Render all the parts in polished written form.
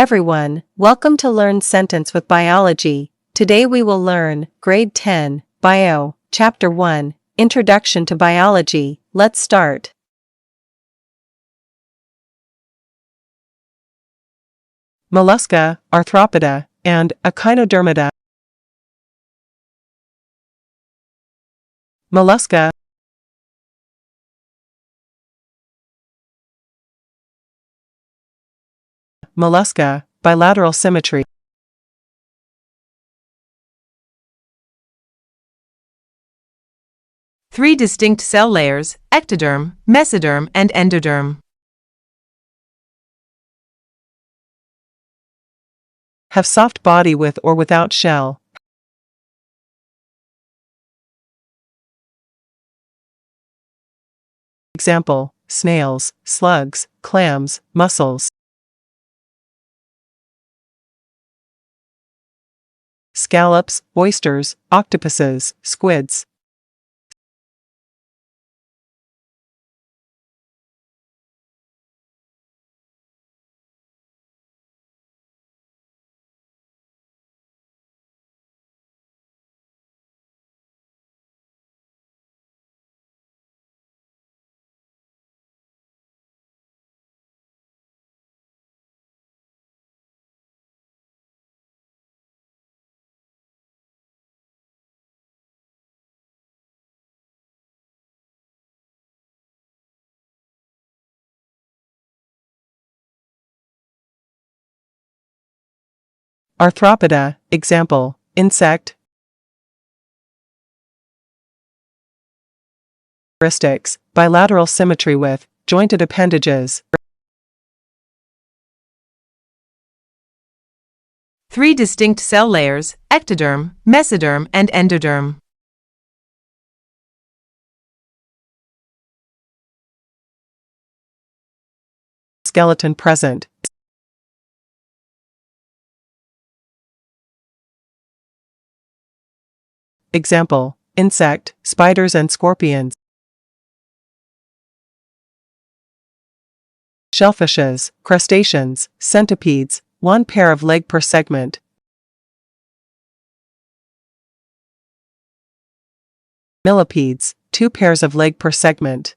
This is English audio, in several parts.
everyone, welcome to Learn Sentence with Biology. Today we will learn Grade 10, Bio, Chapter 1, Introduction to Biology. Let's start. Mollusca, Arthropoda, and Echinodermata. Mollusca. Mollusca, bilateral symmetry. Three distinct cell layers: ectoderm, mesoderm, and endoderm. Have soft body with or without shell. Example: snails, slugs, clams, mussels. Scallops, oysters, octopuses, squids. Arthropoda, example, insect. Characteristics: bilateral symmetry with jointed appendages. Three distinct cell layers: ectoderm, mesoderm, and endoderm. Skeleton present. Example: insect, spiders and scorpions. Shellfishes, crustaceans, centipedes, one pair of leg per segment. Millipedes, two pairs of leg per segment.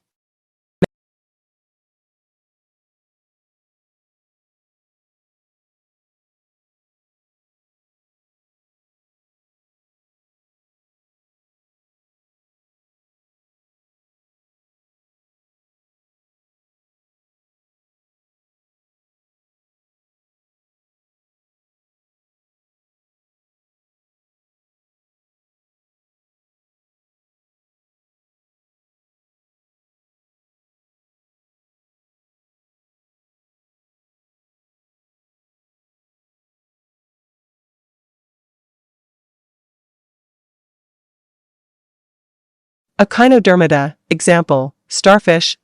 Echinodermata, example, starfish.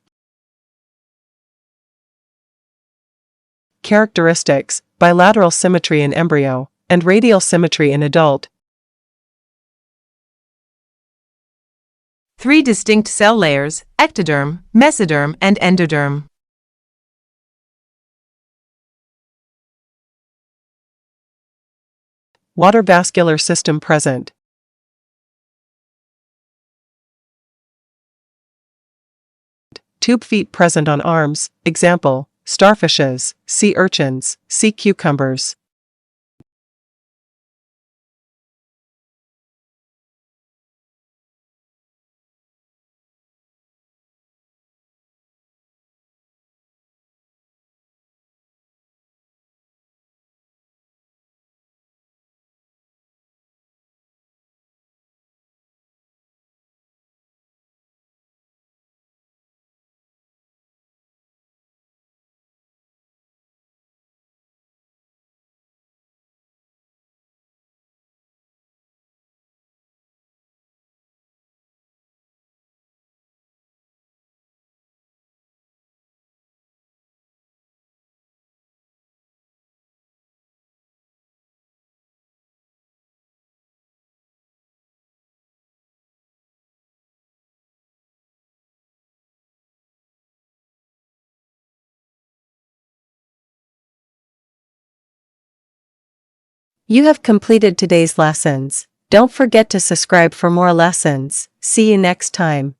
Characteristics: bilateral symmetry in embryo, and radial symmetry in adult. Three distinct cell layers: ectoderm, mesoderm, and endoderm. Water vascular system present. Tube feet present on arms, example, starfishes, sea urchins, sea cucumbers. You have completed today's lessons. Don't forget to subscribe for more lessons. See you next time.